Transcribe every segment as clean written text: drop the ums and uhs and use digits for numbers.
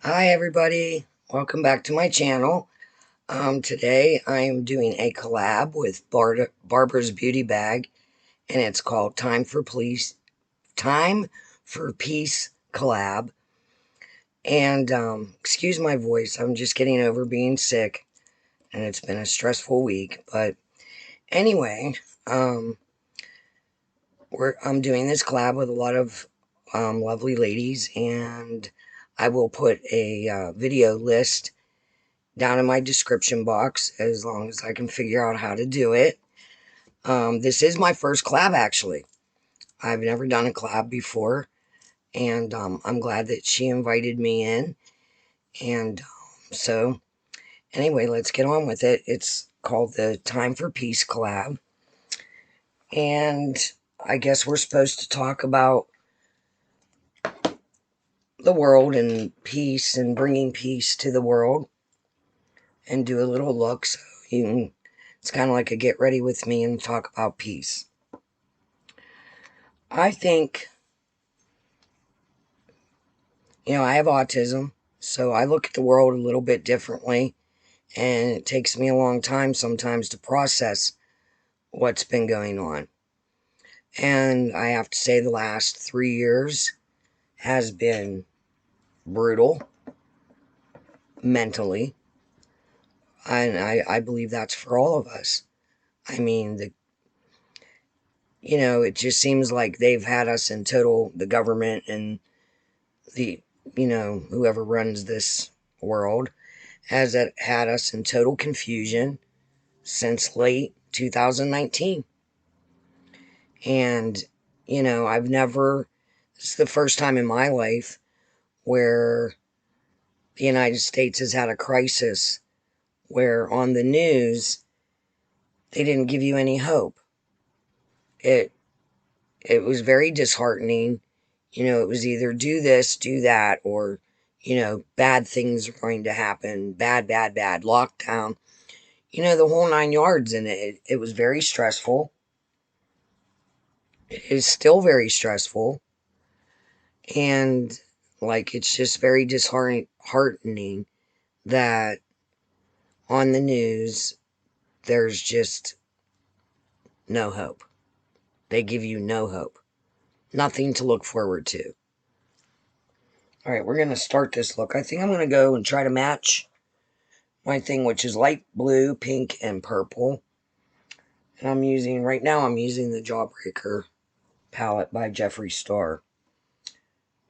Hi everybody, welcome back to my channel. Today I am doing a collab with Barbara's Beauty Bag, and it's called Time for Peace collab. And excuse my voice, I'm just getting over being sick, and it's been a stressful week. But anyway, um, I'm doing this collab with a lot of lovely ladies, and I will put a video list down in my description box as long as I can figure out how to do it. This is my first collab, actually. I've never done a collab before, and I'm glad that she invited me in. And so, anyway, let's get on with it. It's called the Time for Peace collab, and I guess we're supposed to talk about the world and peace and bringing peace to the world and do a little look. So you can, it's kind of like a get ready with me and talk about peace. I think, I have autism, so I look at the world a little bit differently, and it takes me a long time sometimes to process what's been going on. And I have to say, the last 3 years has been brutal mentally, and I believe that's for all of us. I mean, it just seems like they've had us in total, the government and the, whoever runs this world has had us in total confusion since late 2019. And, it's the first time in my life where the United States has had a crisis where on the news, they didn't give you any hope. It, it was very disheartening. It was either do this, do that, or, bad things are going to happen. Bad, bad, bad. Lockdown. The whole 9 yards in it. It was very stressful. It is still very stressful. And, like, it's just very disheartening that on the news, there's just no hope. They give you no hope. Nothing to look forward to. All right, we're going to start this look. I think I'm going to go and try to match my thing, which is light blue, pink, and purple. And right now I'm using the Jawbreaker palette by Jeffree Star.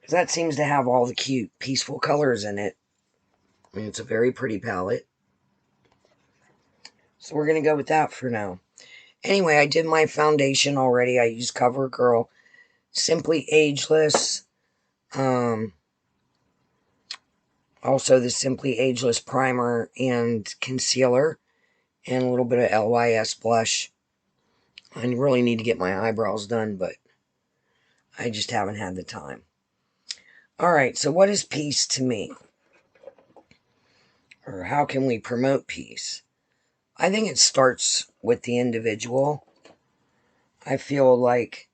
Because that seems to have all the cute, peaceful colors in it. I mean, it's a very pretty palette. So we're going to go with that for now. Anyway, I did my foundation already. I used CoverGirl Simply Ageless. Also the Simply Ageless primer and concealer. And a little bit of LYS blush. I really need to get my eyebrows done, but I just haven't had the time. Alright, so what is peace to me? Or how can we promote peace? I think it starts with the individual. I feel like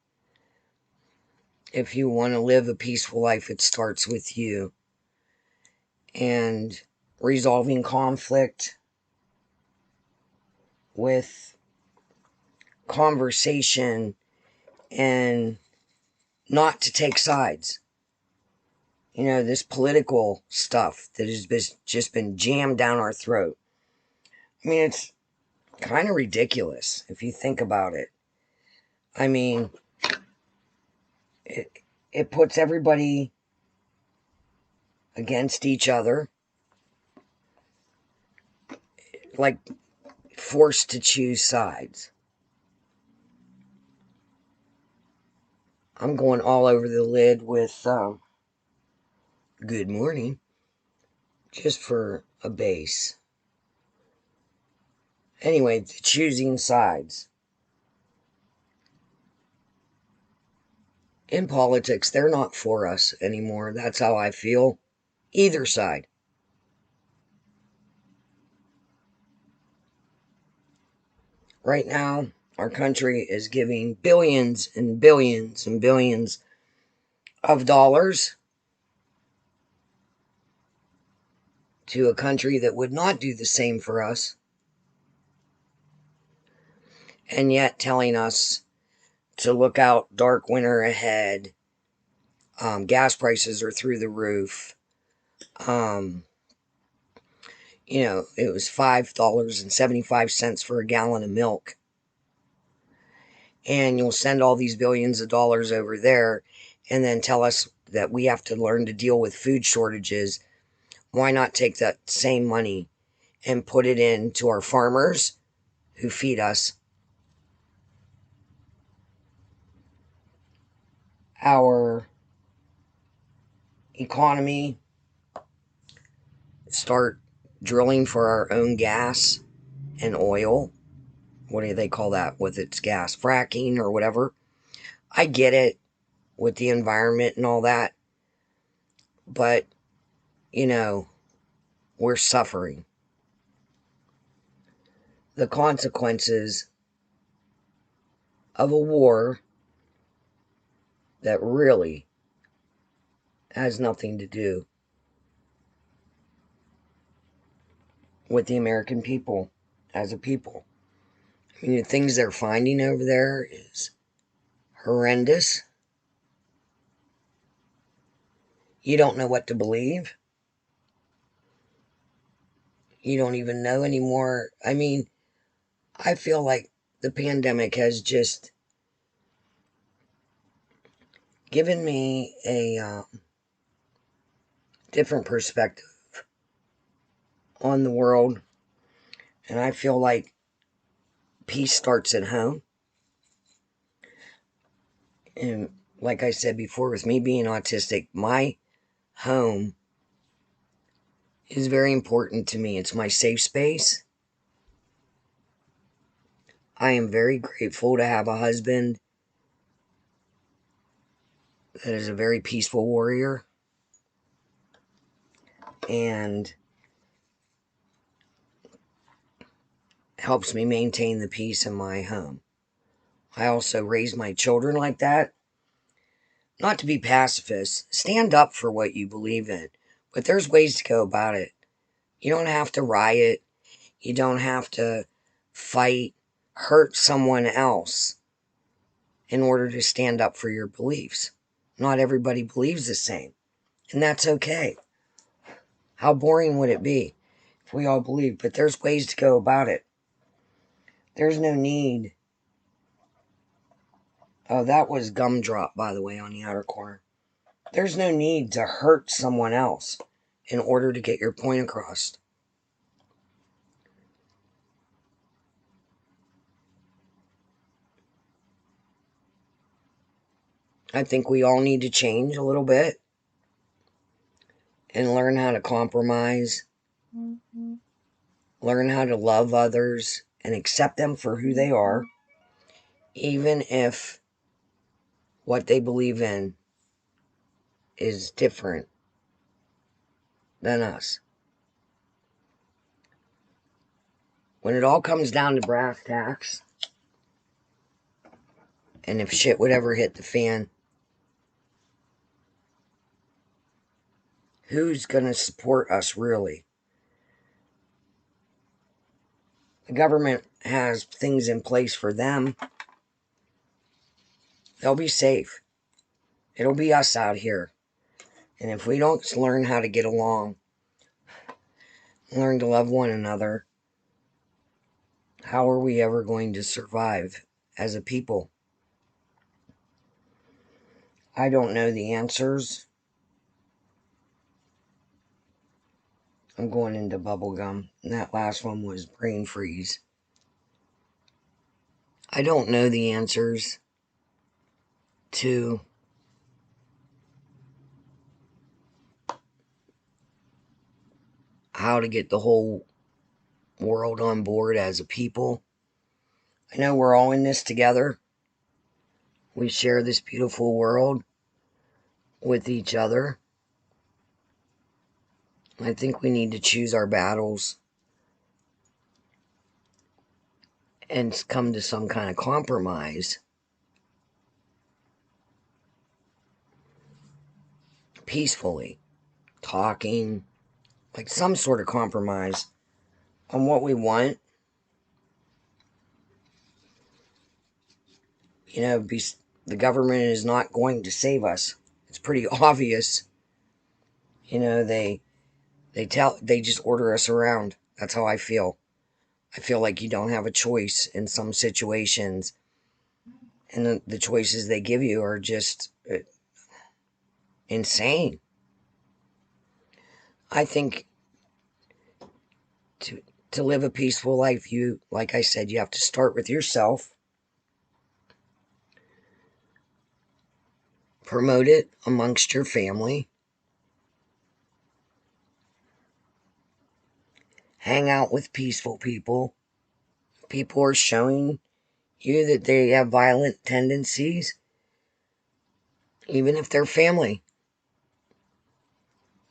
if you want to live a peaceful life, it starts with you. And resolving conflict with conversation and not to take sides. This political stuff that has just been jammed down our throat. I mean, it's kind of ridiculous if you think about it. I mean, it puts everybody against each other, like forced to choose sides. I'm going all over the lid with good morning, just for a base. Anyway, choosing sides. In politics, they're not for us anymore. That's how I feel. Either side. Right now, our country is giving billions and billions and billions of dollars to a country that would not do the same for us, and yet telling us to look out, dark winter ahead. Gas prices are through the roof. It was $5.75 for a gallon of milk. And you'll send all these billions of dollars over there and then tell us that we have to learn to deal with food shortages. Why not take that same money and put it into our farmers who feed us, our economy, start drilling for our own gas and oil? What do they call that with its gas? Fracking or whatever. I get it with the environment and all that, but, we're suffering the consequences of a war that really has nothing to do with the American people as a people. I mean, the things they're finding over there is horrendous. You don't know what to believe. You don't even know anymore. I mean, I feel like the pandemic has just given me a different perspective on the world. And I feel like peace starts at home. And like I said before, with me being autistic, my home is very important to me. It's my safe space. I am very grateful to have a husband that is a very peaceful warrior and helps me maintain the peace in my home. I also raise my children like that. Not to be pacifists. Stand up for what you believe in. But there's ways to go about it. You don't have to riot. You don't have to fight, hurt someone else in order to stand up for your beliefs. Not everybody believes the same. And that's okay. How boring would it be if we all believed? But there's ways to go about it. There's no need. Oh, that was gumdrop, by the way, on the outer corner. There's no need to hurt someone else in order to get your point across. I think we all need to change a little bit and learn how to compromise, learn how to love others and accept them for who they are, even if what they believe in is different than us. When it all comes down to brass tacks, and if shit would ever hit the fan, who's going to support us really? The government has things in place for them. They'll be safe. It'll be us out here. And if we don't learn how to get along, learn to love one another, how are we ever going to survive as a people? I don't know the answers. I'm going into bubblegum. And that last one was brain freeze. I don't know the answers to how to get the whole world on board as a people. I know we're all in this together. We share this beautiful world with each other. I think we need to choose our battles and come to some kind of compromise. Peacefully. Talking, like some sort of compromise on what we want. You know, the government is not going to save us. It's pretty obvious. You know, they just order us around. That's how I feel. I feel like you don't have a choice in some situations, and the choices they give you are just insane. I think to to live a peaceful life, you, like I said, you have to start with yourself, promote it amongst your family, hang out with peaceful people. People are showing you that they have violent tendencies, even if they're family.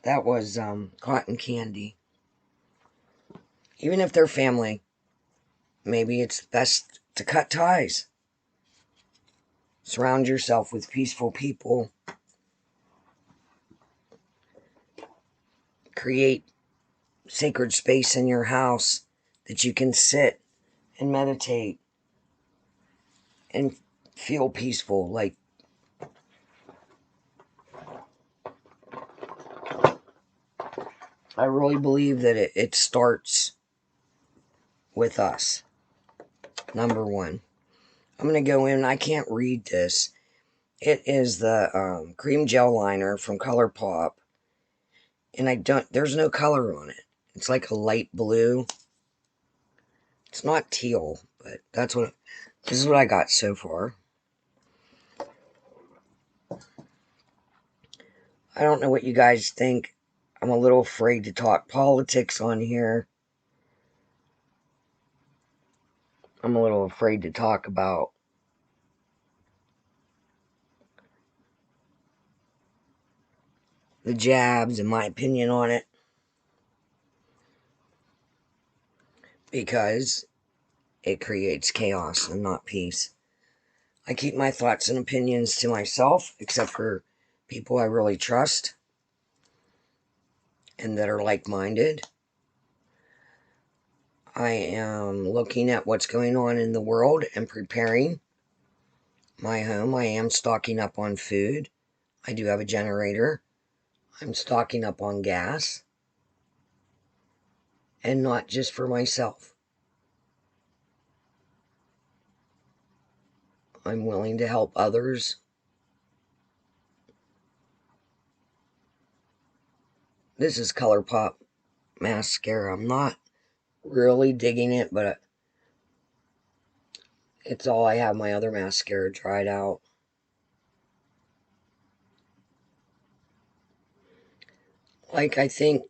That was cotton candy. Even if they're family, maybe it's best to cut ties. Surround yourself with peaceful people. Create sacred space in your house that you can sit and meditate and feel peaceful. Like, I really believe that it starts with us. Number one. I'm going to go in. I can't read this. It is the cream gel liner from Colourpop. And there's no color on it. It's like a light blue. It's not teal, but this is what I got so far. I don't know what you guys think. I'm a little afraid to talk politics on here. I'm a little afraid to talk about the jabs and my opinion on it, because it creates chaos and not peace. I keep my thoughts and opinions to myself, except for people I really trust and that are like-minded. I am looking at what's going on in the world and preparing my home. I am stocking up on food. I do have a generator. I'm stocking up on gas. And not just for myself. I'm willing to help others. This is Colourpop mascara. I'm not really digging it, but it's all I have. My other mascara dried out. Like, I think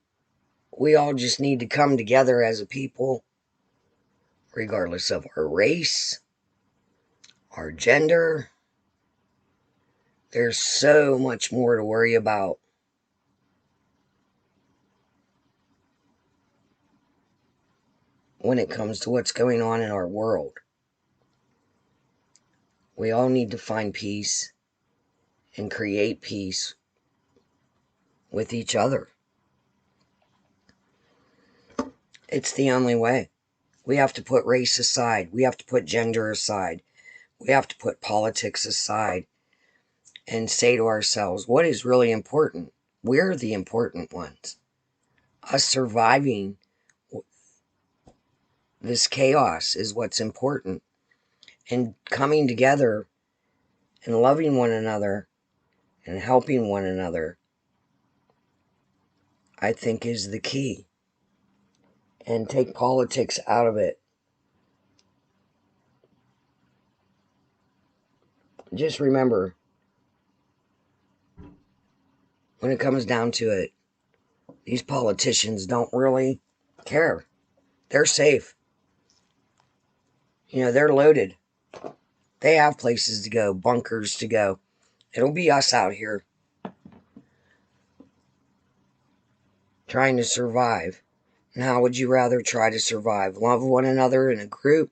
we all just need to come together as a people, regardless of our race, our gender. There's so much more to worry about. When it comes to what's going on in our world, we all need to find peace and create peace with each other. It's the only way. We have to put race aside. We have to put gender aside. We have to put politics aside and say to ourselves, what is really important? We're the important ones. Us surviving this chaos is what's important. And coming together and loving one another and helping one another, I think, is the key. And take politics out of it. Just remember, when it comes down to it, these politicians don't really care. They're safe. You know, they're loaded. They have places to go, bunkers to go. It'll be us out here trying to survive. And how would you rather try to survive? Love one another in a group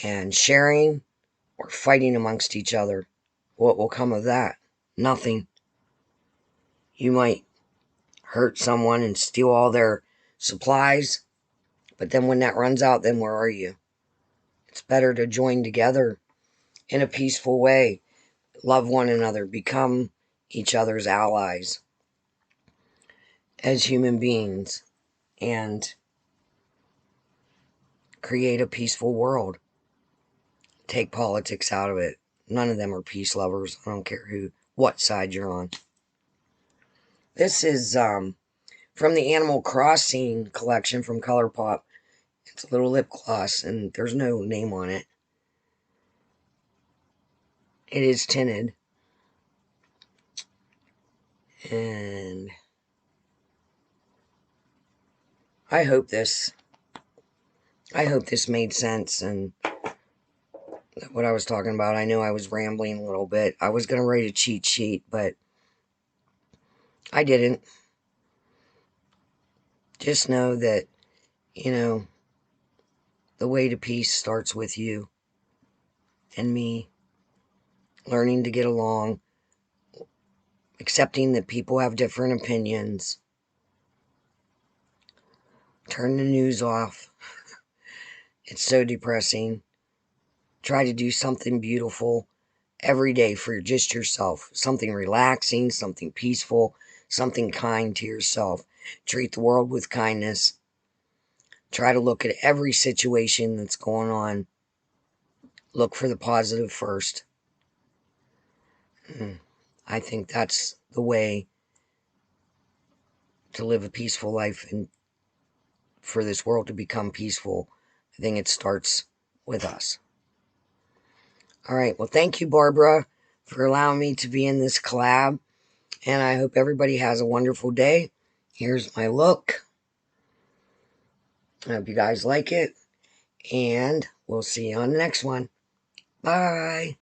and sharing, or fighting amongst each other? What will come of that? Nothing. You might hurt someone and steal all their supplies. But then when that runs out, then where are you? It's better to join together in a peaceful way, love one another, become each other's allies as human beings, and create a peaceful world. Take politics out of it. None of them are peace lovers. I don't care what side you're on. This is from the Animal Crossing collection from Colourpop. It's a little lip gloss, and there's no name on it. It is tinted. And I hope this made sense and what I was talking about. I know I was rambling a little bit. I was going to write a cheat sheet, but I didn't. Just know that, the way to peace starts with you and me. Learning to get along. Accepting that people have different opinions. Turn the news off. It's so depressing. Try to do something beautiful every day for just yourself. Something relaxing, something peaceful, something kind to yourself. Treat the world with kindness. Try to look at every situation that's going on. Look for the positive first. I think that's the way to live a peaceful life and for this world to become peaceful. I think it starts with us. All right. Well, thank you, Barbara, for allowing me to be in this collab. And I hope everybody has a wonderful day. Here's my look. I hope you guys like it. And we'll see you on the next one. Bye.